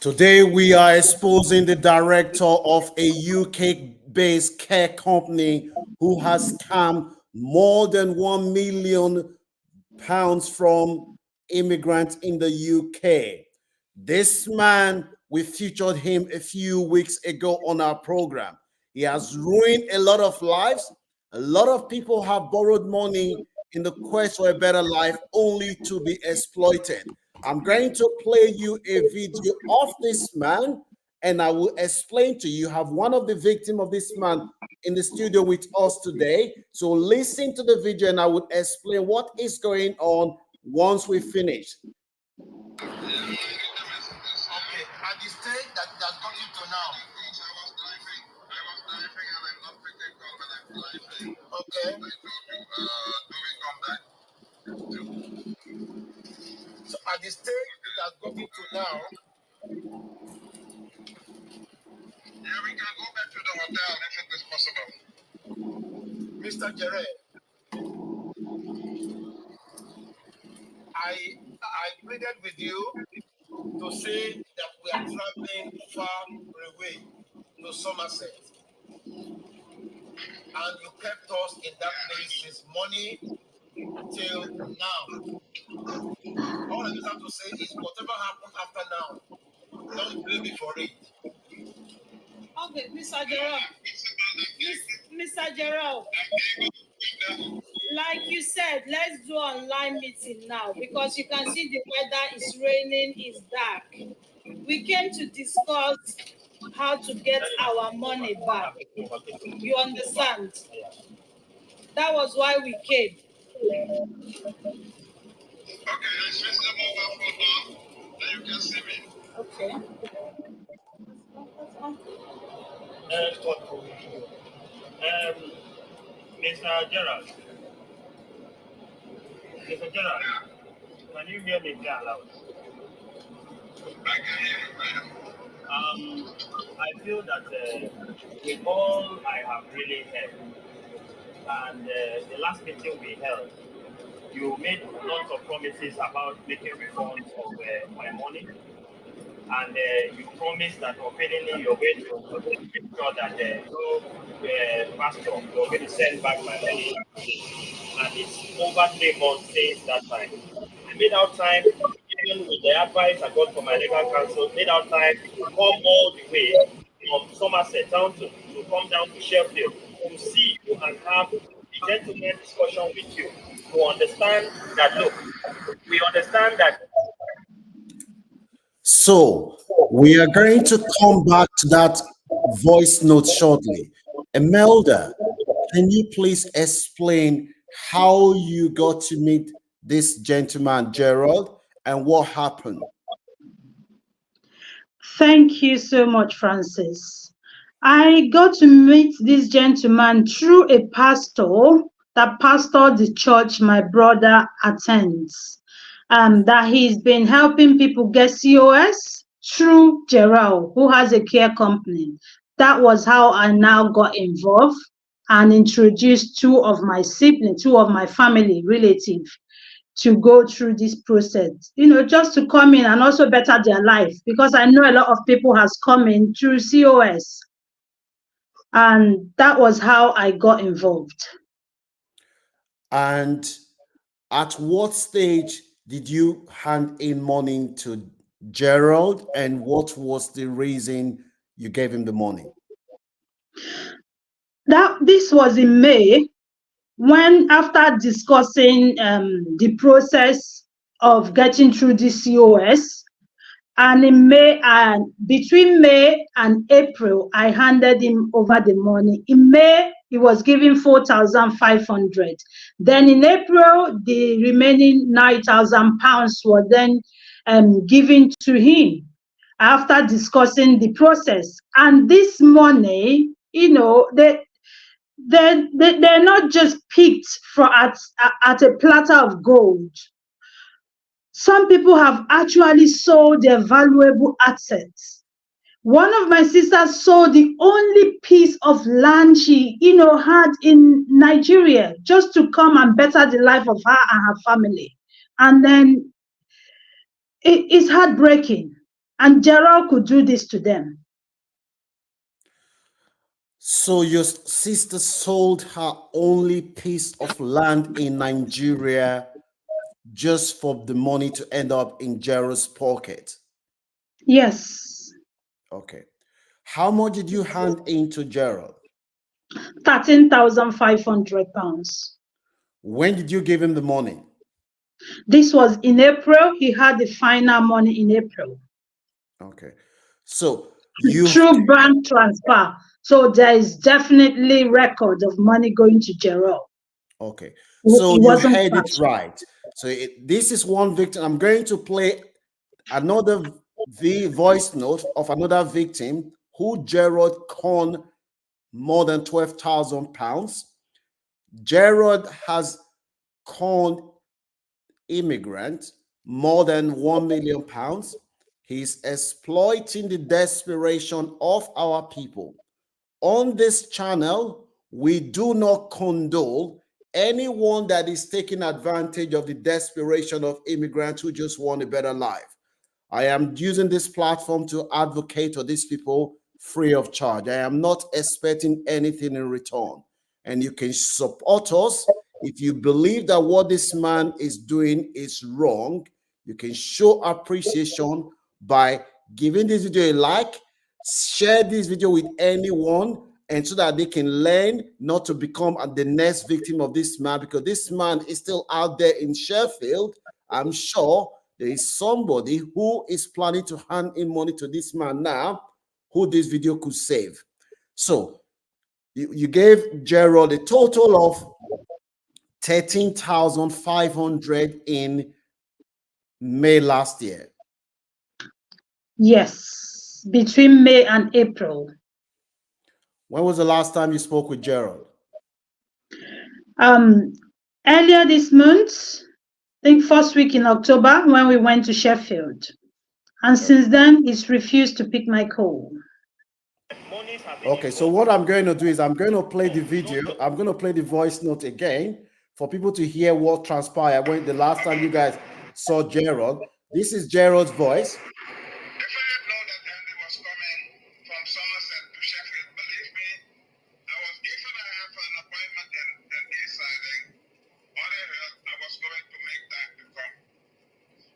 Today, we are exposing the director of a UK-based care company who has scammed more than £1 million from immigrants in the UK. This man, we featured him a few weeks ago on our program. He has ruined a lot of lives. A lot of people have borrowed money in the quest for a better life only to be exploited. I'm going to play you a video of this man and I will explain to you. Have one of the victims of this man in the studio with us today. So listen to the video and I will explain what is going on once we finish. Okay, at the stage that got you to now. Okay. So at the stage it has gotten to now. Yeah, we can go back to the hotel if it is possible. Mr. Jared, I pleaded with you to say that we are traveling far away to Somerset. And you kept us in that place since morning till now. All I just have to say is whatever happened after now, don't blame me for it. Okay, Mr. Gerald. Mr. Gerald. Like you said, let's do online meeting now because you can see the weather is raining, it's dark. We came to discuss how to get our money back. You understand? That was why we came. Okay, let's face the mobile phone now, then you can see me. Okay. Mr. Gerald. Mr. Gerald, can you hear me very loud? I can hear you, I feel that with all I have really heard, and the last meeting we held, you made lots of promises about making refunds of my money, and you promised that unfailingly you're going to make sure that no pastor, you're going to send back my money. And it's over 3 months since that time. I made out time, even with the advice I got from my legal counsel, made out time to come all the way from Somerset down to come down to Sheffield to see you and have a gentleman discussion with you to understand that, look, we understand that. So we are going to come back to that voice note shortly. Imelda, can you please explain how you got to meet this gentleman, Gerald, and what happened? Thank you so much, Francis. I got to meet this gentleman through a pastor that pastored the church my brother attends. That he's been helping people get COS through Gerald, who has a care company. That was how I now got involved and introduced two of my siblings, two of my family relatives to go through this process, just to come in and also better their life, because I know a lot of people has come in through COS. And that was how I got involved. And at what stage did you hand in money to Gerald, and what was the reason you gave him the money? This was in May, when after discussing the process of getting through the COS, and in May, and between May and April, I handed him over the money. In May, he was giving 4,500. Then in April, the remaining £9,000 were then given to him after discussing the process. And this money, they're not just picked at a platter of gold. Some people have actually sold their valuable assets. One of my sisters sold the only piece of land she, had in Nigeria just to come and better the life of her and her family. And then it's heartbreaking. And Gerald could do this to them. So your sister sold her only piece of land in Nigeria just for the money to end up in Gerald's pocket. Yes. Okay. How much did you hand in to Gerald? £13,500. When did you give him the money? This was in April. He had the final money in April. Okay. So you've Through bank transfer. So there is definitely record of money going to Gerald. okay. So It you wasn't heard it cash. right. So this is one victim. I'm going to play another voice note of another victim who Gerald conned more than £12,000. Gerald has conned immigrants more than £1 million. He's exploiting the desperation of our people. On this channel, we do not condone anyone that is taking advantage of the desperation of immigrants who just want a better life. I am using this platform to advocate for these people free of charge. I am not expecting anything in return. And you can support us if you believe that what this man is doing is wrong. You can show appreciation by giving this video a like, share this video with anyone, and so that they can learn not to become the next victim of this man, because this man is still out there in Sheffield. I'm sure there is somebody who is planning to hand in money to this man now, who this video could save. So you gave Gerald a total of 13,500 in May last year. Yes, between May and April. When was the last time you spoke with Gerald? Earlier this month, I think first week in October, when we went to Sheffield. And since then, he's refused to pick my call. Okay, so what I'm going to do is I'm going to play the video. I'm going to play the voice note again for people to hear what transpired when the last time you guys saw Gerald. This is Gerald's voice. If I had known that Andy was coming from Somerset to Sheffield, believe me, I was, even I have an appointment in Eastside, on the hill, I was going to make time to come.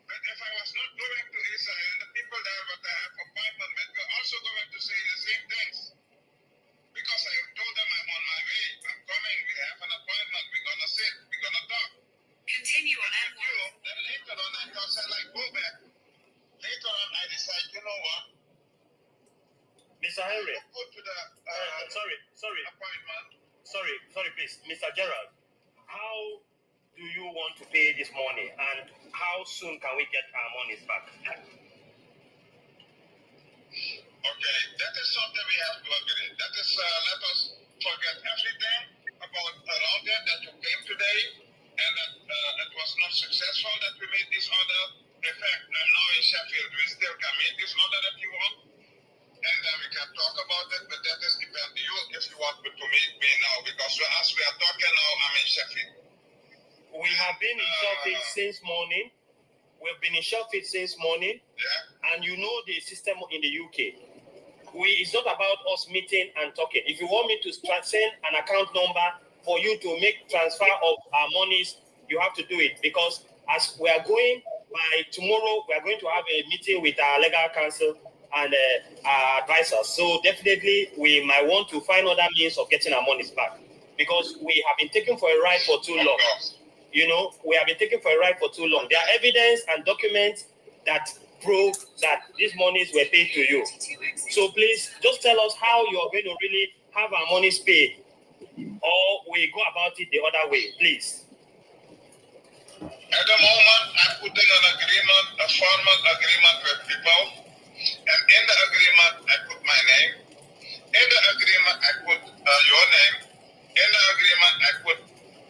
But if I was not going to Eastside, and the people there that I have appointment with were also going to say the same things. Because I told them I'm on my way, I'm coming, we have an appointment, we're gonna sit, we're gonna talk. Continue on M1. Then later on I thought, I like, go back. Later on I decide, you know what? Mr. Henry, Go to the sorry, appointment. sorry, please, Mr. Gerald, how do you want to pay this money, and how soon can we get our monies back? Okay, that is something we have to agree. That is, let us forget everything about around that you came today, and that it was not successful that we made this order. In fact, I'm now in Sheffield. We still can make this order if you want, and then we can talk about it, but that is depend on you if you want to meet me now, because as we are talking now, I'm in Sheffield. We have been in Sheffield since morning. We've been in Sheffield since morning, Yeah. and you know the system in the UK. It's not about us meeting and talking. If you want me to send an account number for you to make transfer of our monies, you have to do it, because as we are going, by tomorrow, we are going to have a meeting with our legal counsel and our advisors. So definitely, we might want to find other means of getting our monies back, because we have been taken for a ride for too long. You know, we have been taken for a ride for too long. There are evidence and documents that prove that these monies were paid to you. So please, just tell us how you are going to really have our monies paid, or we go about it the other way, please. At the moment, I'm putting an agreement, a formal agreement with people, and in the agreement, I put my name. In the agreement, I put your name. In the agreement, I put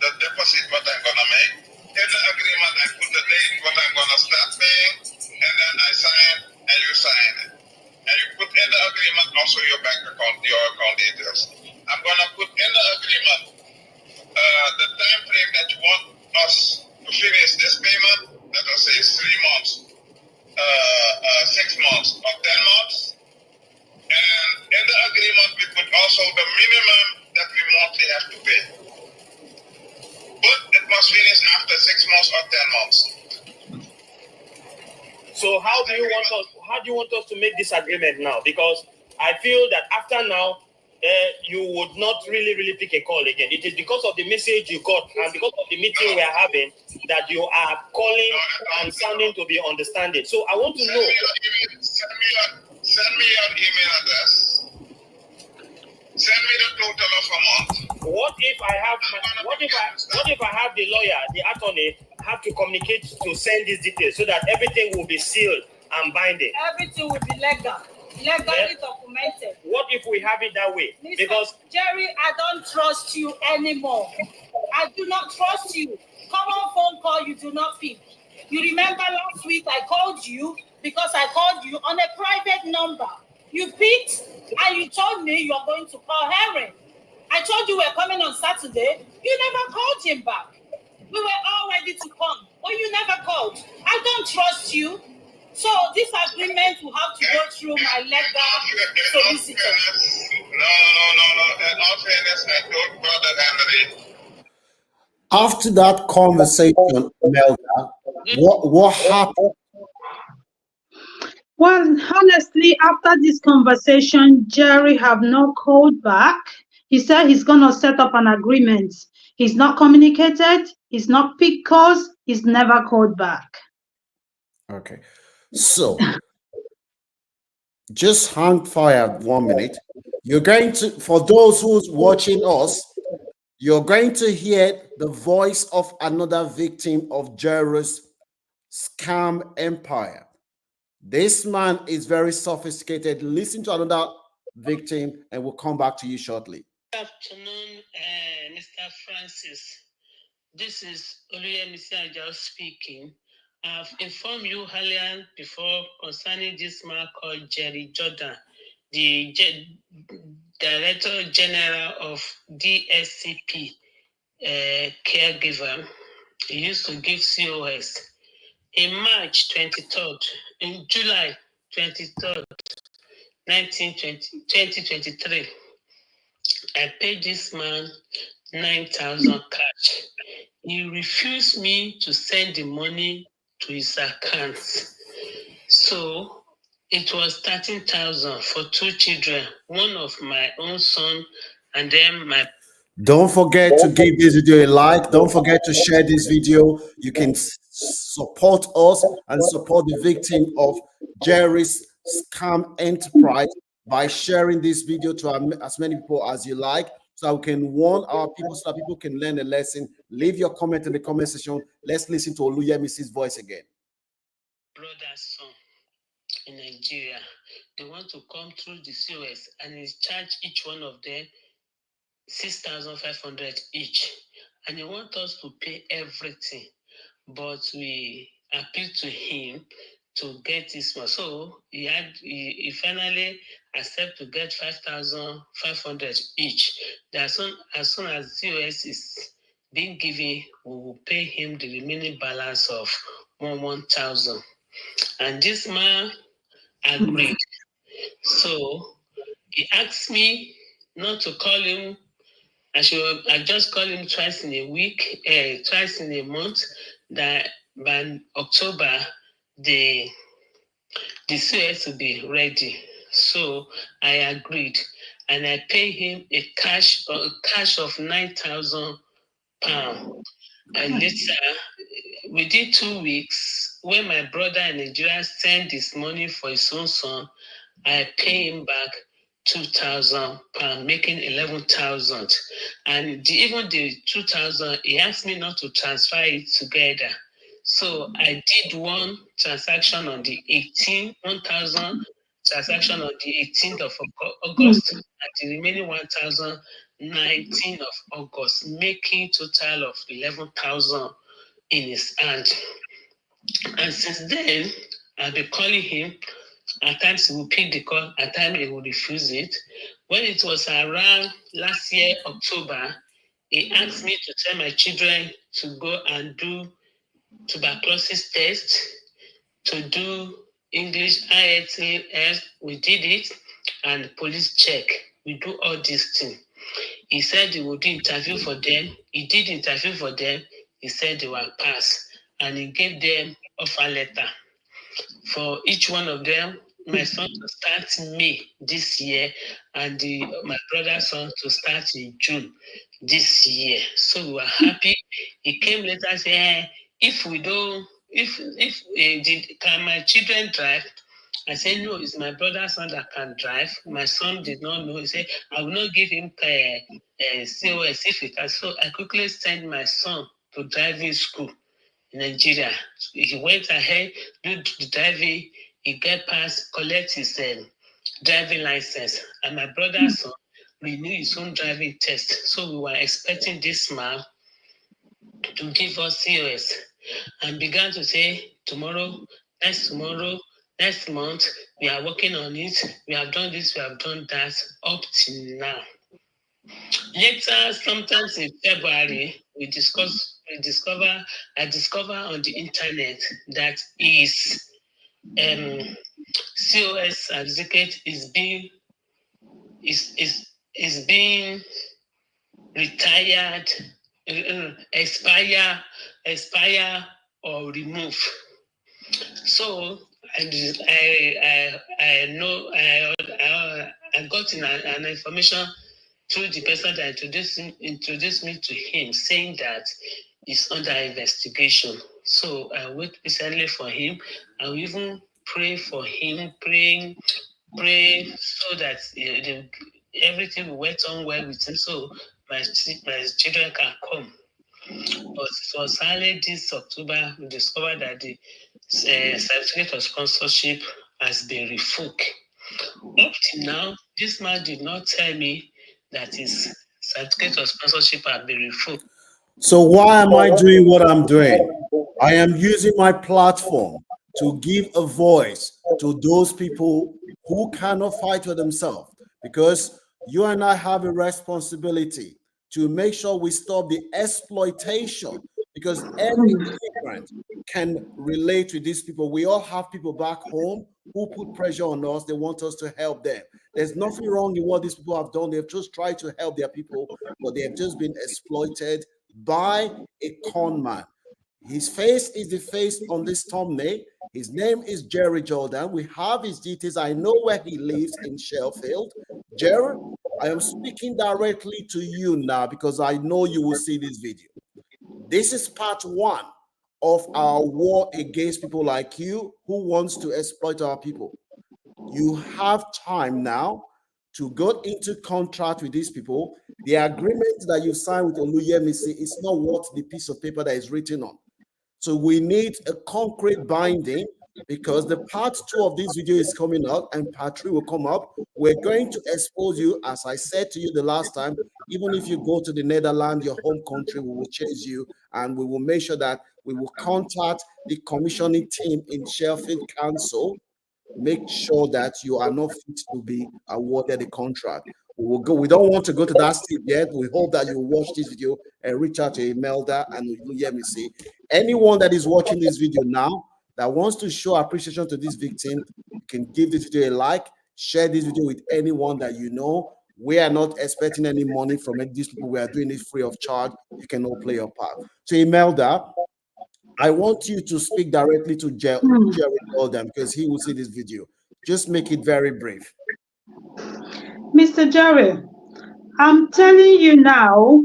the deposit, what I'm going to make. In the agreement, I put the date, what I'm going to start paying, and then I sign, and you sign it. And you put in the agreement also your bank account, your account details. I'm going to put in the agreement the time frame that you want us to finish this payment. Let us say it's 3 months, 6 months or 10 months. And in the agreement, we put also the minimum that we monthly have to pay. But it must finish after 6 months or 10 months. So how do you want us to make this agreement now? Because I feel that after now, you would not really pick a call again. It is because of the message you got and because of the meeting we are having that you are calling and sounding to be understanding. So I want to know. Send me your email address. Send me the total of a month. What if I have the lawyer, the attorney, have to communicate to send these details so that everything will be sealed and binding? Everything will be legally documented. What if we have it that way? Listen, Because Jerry, I don't trust you anymore. I do not trust you. Common phone call you do not pick. You remember last week I called you because I called you on a private number. You picked and you told me you're going to call Henry. I told you we're coming on Saturday. You never called him back. We were all ready to come, but you never called. I don't trust you. So this agreement will have to go through my legal solicitor. No. In all fairness, I told Brother Henry. After that conversation, Melda, what happened? Well, honestly, after this conversation, Jerry have not called back. He said he's gonna set up an agreement. He's not communicated. He's not picked calls. He's never called back. Okay, so just hang fire 1 minute. You're going to, for those who's watching us, you're going to hear the voice of another victim of Jerry's scam empire. This man is very sophisticated. Listen to another victim, and we'll come back to you shortly. Good afternoon, Mr. Francis. This is Oluyemisi Ajao speaking. I've informed you earlier before concerning this man called Jerry Jordan, the Director General of DSCP caregiver. He used to give COS. In March 23rd, in July 23rd, 2023, I paid this man 9,000 cash. He refused me to send the money to his account. So it was 13,000 for 2 children, one of my own son, and then my. Don't forget to give this video a like. Don't forget to share this video. You can support us and support the victim of Jerry's scam enterprise by sharing this video to as many people as you like, so we can warn our people, so that people can learn a lesson. Leave your comment in the comment section. Let's listen to Oluyemisi's voice again. Brother's son in Nigeria, they want to come through the COS and he charge each one of them 6,500 each, and he want us to pay everything, but we appealed to him to get this one. So he finally accept to get 5,500 each. That as soon as COS is being given, we will pay him the remaining balance of 1,000. And this man agreed. So he asked me not to call him. I just call him twice in a week, twice in a month. That by October, the COS will be ready. So I agreed, and I pay him a cash of 9,000 pounds. And later, within 2 weeks, when my brother in Nigeria sent his money for his own son, I pay him back 2,000 pounds, making 11,000. And even the 2,000, he asked me not to transfer it together. So I did one transaction on the 18th, 1,000 transaction on the 18th of August, and the remaining 1,000, 19th of August, making total of 11,000 in his hand. And since then, I've been calling him. At times he will pick the call, at times he will refuse it. When it was around last year, October, he asked me to tell my children to go and do tuberculosis test, to do English, IELTS, we did it, and police check. We do all these things. He said he would do interview for them. He did interview for them. He said they were passed, and he gave them offer letter for each one of them. My son to start May this year, and my brother's son to start in June this year. So we were happy. He came later and said, if we don't, can my children drive? I said, no, it's my brother's son that can drive. My son did not know. He said, I will not give him COS if he can. So I quickly sent my son to driving school in Nigeria. He went ahead, did the driving, he get past, collect his driving license. And my brother's son renewed his own driving test. So we were expecting this man to give us COS and began to say, tomorrow, next month, we are working on it. We have done this, we have done that, up till now. Later, sometimes in February, I discover on the internet that his COS certificate is being retired, expire or removed. So I got an information through the person that introduced me to him, saying that he's under investigation. So I wait patiently for him. I will even pray for him, pray so that everything went on well with him, so my children can come. But it was early this October we discovered that the certificate of sponsorship has been revoked. Up till now, this man did not tell me that his certificate of sponsorship has been revoked. So why am I doing what I'm doing? I am using my platform to give a voice to those people who cannot fight for themselves, because you and I have a responsibility to make sure we stop the exploitation, because every immigrant can relate to these people. We all have people back home who put pressure on us. They want us to help them. There's nothing wrong in what these people have done. They've just tried to help their people, but they have just been exploited by a con man. His face is the face on this thumbnail. His name is Jerry Jordan. We have his details. I know where he lives in Sheffield. Jerry, I am speaking directly to you now because I know you will see this video. This is part one of our war against people like you who wants to exploit our people. You have time now to go into contract with these people. The agreement that you signed with Oluyemisi is not worth the piece of paper that is written on. So we need a concrete binding, because the part 2 of this video is coming out and part 3 will come up. We're going to expose you, as I said to you the last time. Even if you go to the Netherlands, your home country, we will chase you, and we will make sure that we will contact the commissioning team in Sheffield Council. Make sure that you are not fit to be awarded a contract. We will go. We don't want to go to that step yet. We hope that you watch this video and reach out to Imelda and Oluyemisi. Anyone that is watching this video now that wants to show appreciation to this victim, you can give this video a like, share this video with anyone that you know. We are not expecting any money from these people. We are doing it free of charge. You can all play your part. So Imelda, I want you to speak directly to Jerry Jordan because he will see this video. Just make it very brief. Mr. Jerry, I'm telling you now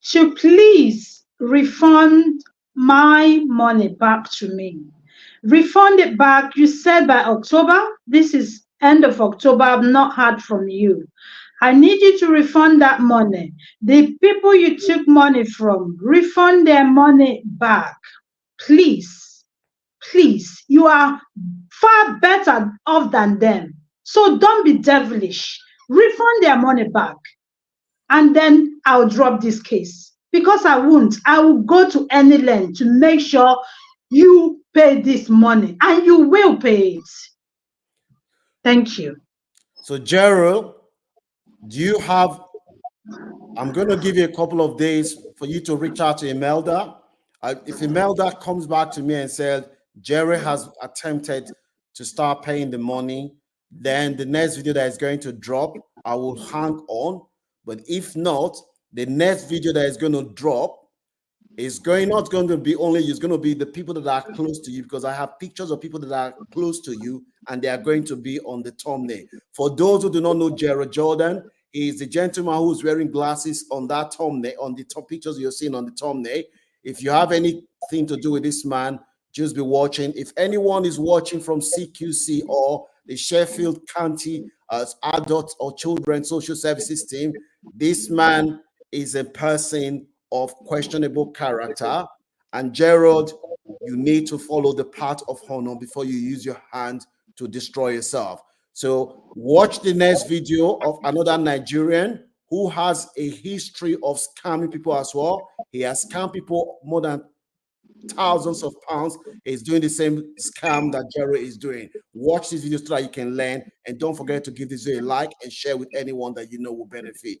to please refund my money back to me. Refund it back. You said by October. This is end of October. I've not heard from you. I need you to refund that money. The people you took money from, refund their money back. Please, please. You are far better off than them. So don't be devilish. Refund their money back. And then I'll drop this case. Because I won't. I will go to any length to make sure you pay this money. And you will pay it. Thank you. So, Gerald, do you have... I'm going to give you a couple of days for you to reach out to Imelda. If Imelda comes back to me and said, Jerry has attempted to start paying the money. Then the next video that is going to drop, I will hang on. But if not, the next video that is going to drop is not going to be only you, it's going to be the people that are close to you, because I have pictures of people that are close to you and they are going to be on the thumbnail. For those who do not know Gerald Jordan, he is the gentleman who's wearing glasses on that thumbnail, on the top pictures you're seeing on the thumbnail. If you have anything to do with this man, just be watching. If anyone is watching from CQC or the Sheffield County Adult or Children Social Services team, this man is a person of questionable character. And Gerald, you need to follow the path of honor before you use your hand to destroy yourself. So watch the next video of another Nigerian who has a history of scamming people as well. He has scammed people more than thousands of pounds. He's doing the same scam that Gerald is doing. Watch this video so that you can learn, and don't forget to give this video a like and share with anyone that you know will benefit.